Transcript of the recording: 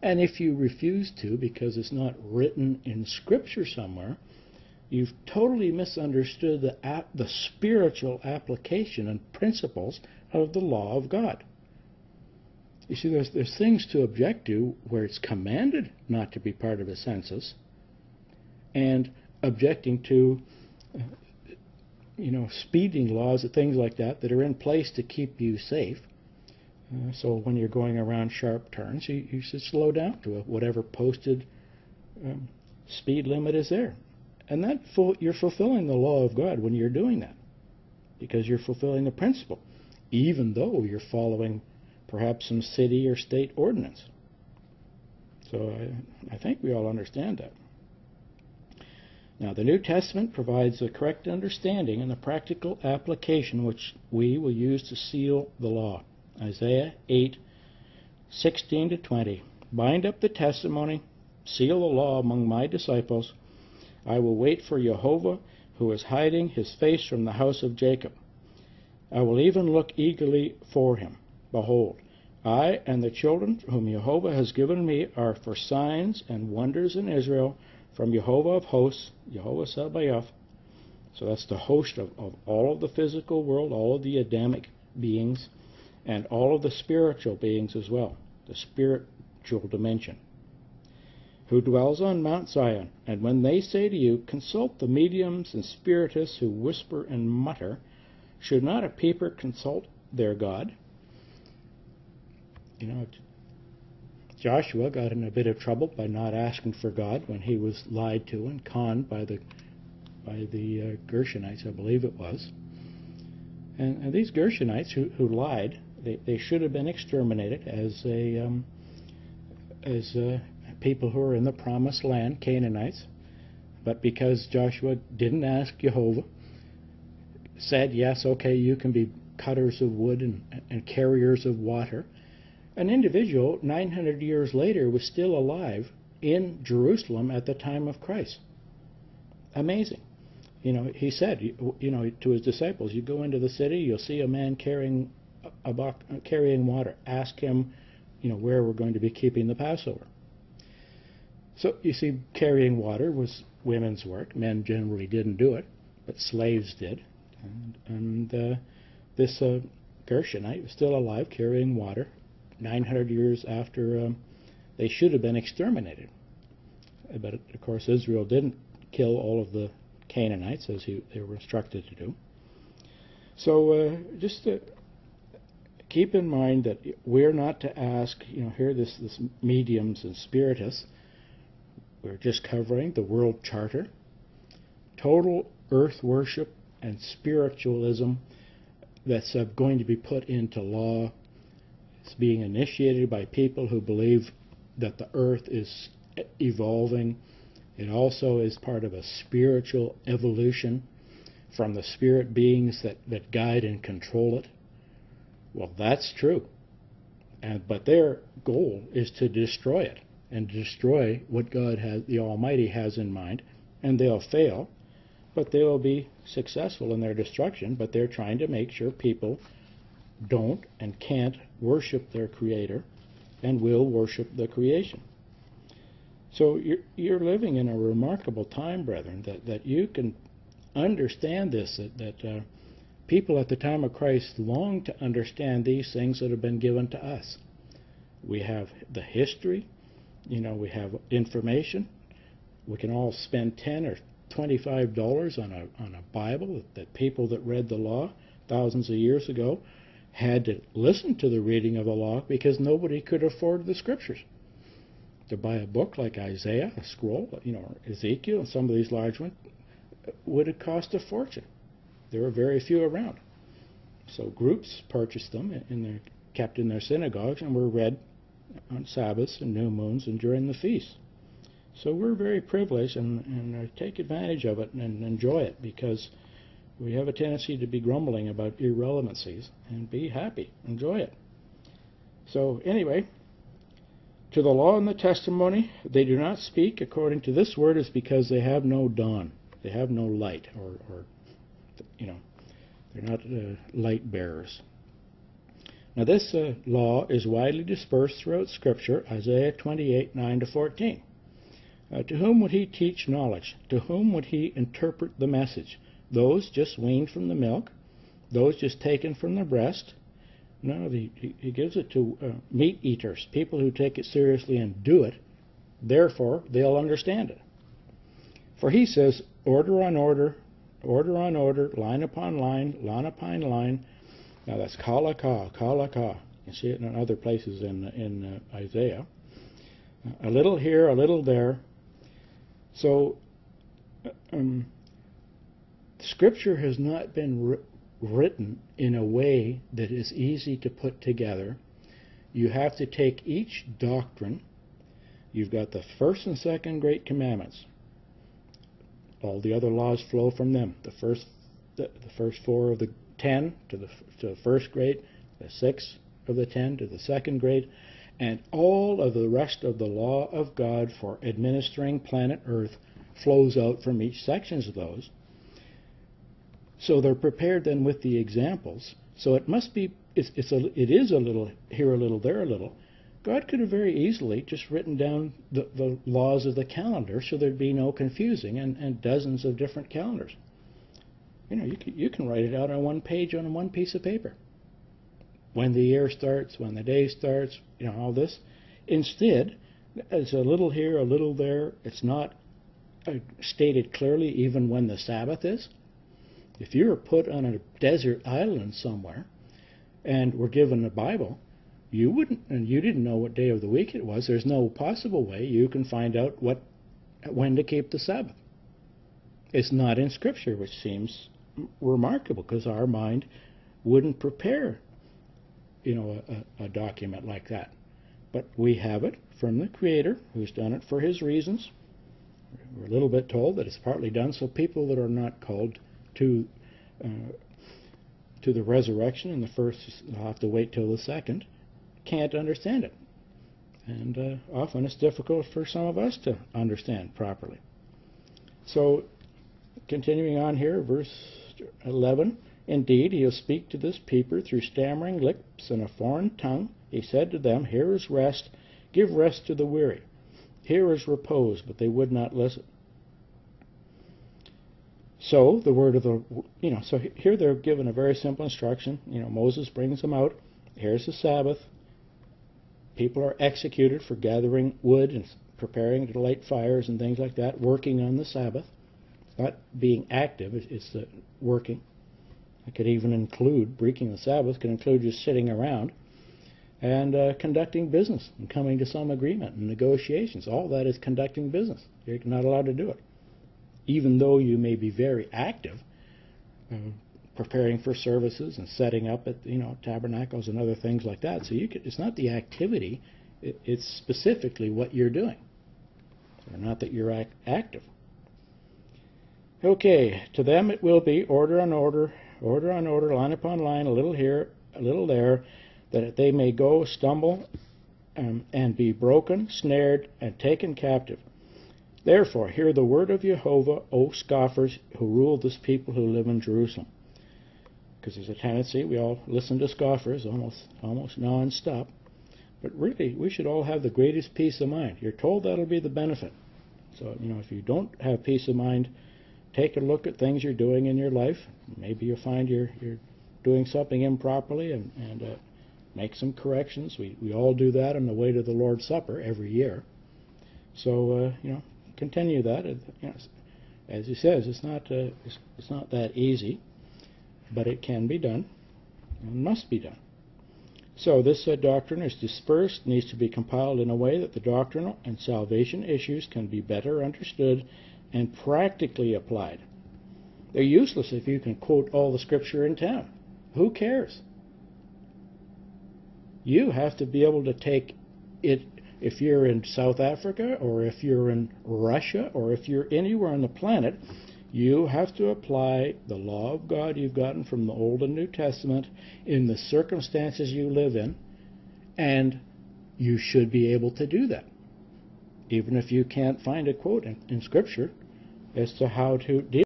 And if you refuse to because it's not written in Scripture somewhere, you've totally misunderstood the spiritual application and principles of the law of God. You see, there's things to object to where it's commanded not to be part of a census, and objecting to speeding laws and things like that are in place to keep you safe. So when you're going around sharp turns, you should slow down to whatever posted speed limit is there. And you're fulfilling the law of God when you're doing that, because you're fulfilling the principle, even though you're following perhaps some city or state ordinance. So I think we all understand that. Now, the New Testament provides a correct understanding and a practical application which we will use to seal the law. Isaiah 8:16-20. Bind up the testimony, seal the law among my disciples. I will wait for Jehovah, who is hiding his face from the house of Jacob. I will even look eagerly for him. Behold, I and the children whom Jehovah has given me are for signs and wonders in Israel from Jehovah of hosts, Jehovah Sabaoth. So that's the host of all of the physical world, all of the Adamic beings, and all of the spiritual beings as well, the spiritual dimension, who dwells on Mount Zion. And when they say to you, consult the mediums and spiritists who whisper and mutter, should not a people consult their God? Joshua got in a bit of trouble by not asking for God when he was lied to and conned by the Gershonites, I believe it was. And these Gershonites who lied, they should have been exterminated as people who are in the promised land, Canaanites. But because Joshua didn't ask Jehovah, said, yes, okay, you can be cutters of wood and carriers of water, an individual 900 years later was still alive in Jerusalem at the time of Christ. Amazing. He said, to his disciples, you go into the city, you'll see a man carrying water. Ask him, where we're going to be keeping the Passover. So you see, carrying water was women's work. Men generally didn't do it, but slaves did. And this Gershonite was still alive, carrying water, 900 years after they should have been exterminated. But of course, Israel didn't kill all of the Canaanites as they were instructed to do. So just keep in mind that we're not to ask, here this mediums and spiritists. We're just covering the world charter, total earth worship and spiritualism that's going to be put into law. It's being initiated by people who believe that the earth is evolving. It also is part of a spiritual evolution from the spirit beings that guide and control it. Well, that's true. But their goal is to destroy it and destroy what God has, the Almighty has in mind. And they'll fail, but they will be successful in their destruction. But they're trying to make sure people don't and can't worship their Creator and will worship the creation. So you're living in a remarkable time, brethren, that you can understand this, that people at the time of Christ long to understand these things that have been given to us. We have the history, we have information. We can all spend $10 or $25 on a Bible that people that read the law thousands of years ago had to listen to the reading of the law because nobody could afford the scriptures. To buy a book like Isaiah, a scroll, Ezekiel, and some of these large ones, would have cost a fortune. There were very few around. So groups purchased them, and they're kept in their synagogues and were read on Sabbaths and new moons and during the feasts. So we're very privileged and take advantage of it and enjoy it, because we have a tendency to be grumbling about irrelevancies, and be happy, enjoy it. So anyway, to the law and the testimony, they do not speak according to this word, is because they have no dawn. They have no light, or they're not light bearers. Now this law is widely dispersed throughout Scripture, Isaiah 28, 9-14. To whom would he teach knowledge? To whom would he interpret the message? Those just weaned from the milk? Those just taken from the breast? No, he gives it to meat eaters, people who take it seriously and do it. Therefore, they'll understand it. For he says, order on order, order on order, line upon line line. Now that's kalaka. You see it in other places in Isaiah. A little here, a little there. So, Scripture has not been written in a way that is easy to put together. You have to take each doctrine. You've got the first and second great commandments. All the other laws flow from them. The first 4 of the 10 to the first grade, the 6 of the 10 to the second grade, and all of the rest of the law of God for administering planet Earth flows out from each sections of those. So they're prepared then with the examples. So it must be, it is a little here, a little there, a little. God could have very easily just written down the laws of the calendar so there'd be no confusing and dozens of different calendars. You know, you can write it out on one page on one piece of paper. When the year starts, when the day starts, you know, all this. Instead, it's a little here, a little there. It's not stated clearly even when the Sabbath is. If you were put on a desert island somewhere and were given a Bible, you didn't know what day of the week it was. There's no possible way you can find out when to keep the Sabbath. It's not in Scripture, which seems remarkable because our mind wouldn't prepare, you know, a document like that. But we have it from the Creator, who's done it for His reasons. We're a little bit told that it's partly done so people that are not called to the resurrection in the first, they'll have to wait till the second, can't understand it. And often it's difficult for some of us to understand properly. So, continuing on here, verse 11, indeed, he'll speak to this people through stammering lips and a foreign tongue. He said to them, here is rest, give rest to the weary. Here is repose, but they would not listen. So, the word of the, so here they're given a very simple instruction. Moses brings them out. Here's the Sabbath. People are executed for gathering wood and preparing to light fires and things like that, working on the Sabbath. It's not being active, it's working. It could even include, breaking the Sabbath could include just sitting around and conducting business and coming to some agreement and negotiations. All that is conducting business. You're not allowed to do it. Even though you may be very active, preparing for services and setting up at tabernacles and other things like that. So it's not the activity, it's specifically what you're doing. Or not that you're active. Okay, to them it will be order on order, line upon line, a little here, a little there, that they may go, stumble, and be broken, snared, and taken captive. Therefore, hear the word of Jehovah, O scoffers who rule this people who live in Jerusalem. Because there's a tendency, we all listen to scoffers almost non-stop. But really, we should all have the greatest peace of mind. You're told that'll be the benefit. So, if you don't have peace of mind, take a look at things you're doing in your life. Maybe you'll find you're doing something improperly and make some corrections. We all do that on the way to the Lord's Supper every year. So, continue that. As he says, it's not that easy, but it can be done and must be done. So this doctrine is dispersed, needs to be compiled in a way that the doctrinal and salvation issues can be better understood and practically applied. They're useless if you can quote all the Scripture in town. Who cares? You have to be able to take it. If you're in South Africa, or if you're in Russia, or if you're anywhere on the planet, you have to apply the law of God you've gotten from the Old and New Testament in the circumstances you live in, and you should be able to do that. Even if you can't find a quote in Scripture as to how to deal